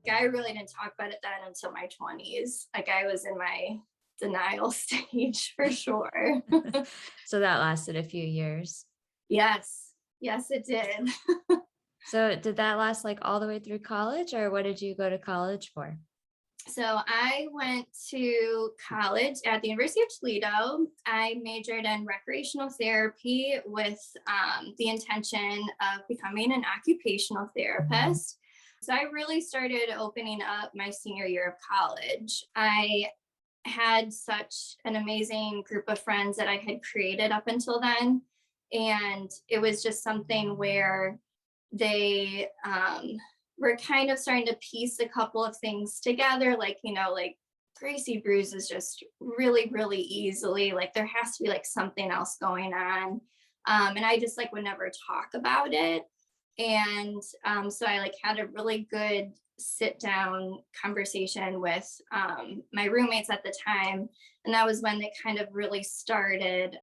I really didn't talk about it then until my 20s. Like I was in my denial stage for sure. So that lasted a few years. Yes. Yes, it did. So did that last like all the way through college, or what did you go to college for? So I went to college at the University of Toledo. I majored in recreational therapy with the intention of becoming an occupational therapist. So I really started opening up my senior year of college. I had such an amazing group of friends that I had created up until then. And it was just something where they were kind of starting to piece a couple of things together, like, like Gracie bruises just really, really easily. Like there has to be like something else going on. And I just like would never talk about it. And so I like had a really good sit down conversation with my roommates at the time. And that was when it kind of really started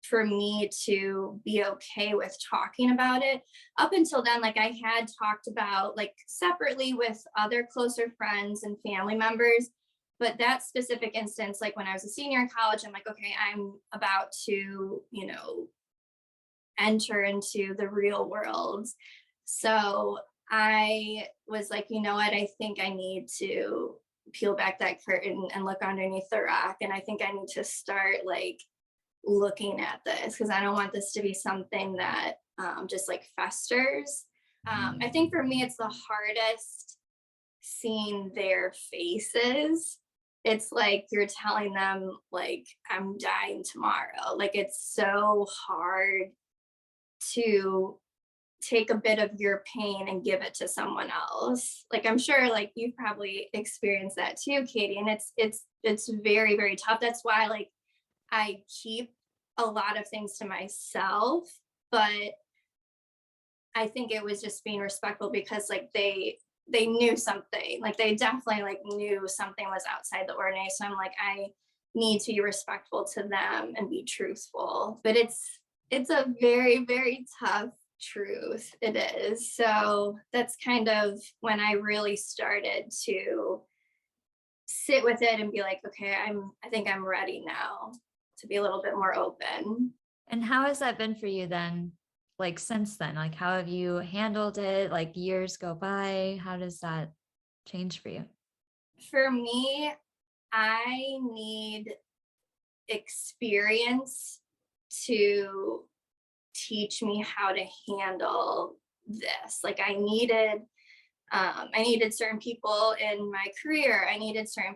for me to be okay with talking about it. Up until then, like I had talked about like separately with other closer friends and family members. But that specific instance, like when I was a senior in college, I'm like, okay, I'm about to, enter into the real world. So I was like, you know what, I think I need to peel back that curtain and look underneath the rock. And I think I need to start like looking at this because I don't want this to be something that just like festers. I think for me, it's the hardest seeing their faces. It's like you're telling them like I'm dying tomorrow. Like it's so hard to take a bit of your pain and give it to someone else. Like I'm sure like you've probably experienced that too, Katie. And it's very, very tough. That's why like I keep a lot of things to myself, but I think it was just being respectful because like they knew something, like they definitely like knew something was outside the ordinary. So I'm like, I need to be respectful to them and be truthful. But it's a very, very tough truth. It is. So that's kind of when I really started to sit with it and be like, okay, I think I'm ready now to be a little bit more open. And how has that been for you then? Like since then, like how have you handled it? Like years go by, how does that change for you? For me, I need experience to teach me how to handle this. Like I needed certain people in my career. I needed certain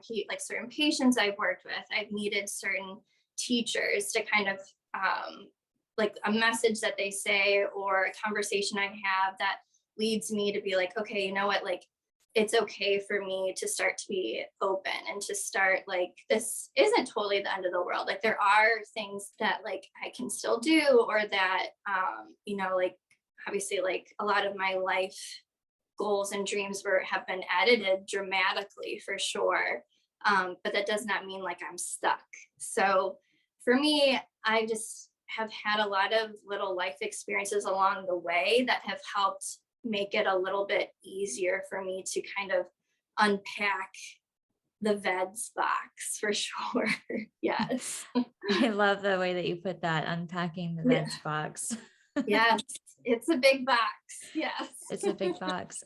patients I've worked with. I've needed certain teachers to kind of like a message that they say or a conversation I have that leads me to be like, okay, you know what, like it's okay for me to start to be open and to start like this isn't totally the end of the world. Like there are things that like I can still do or that like obviously like a lot of my life goals and dreams have been edited dramatically for sure. But that does not mean like I'm stuck. So for me, I just have had a lot of little life experiences along the way that have helped make it a little bit easier for me to kind of unpack the VEDS box for sure. Yes. I love the way that you put that, unpacking the VEDS box. Yes, it's a big box. Yes. It's a big box.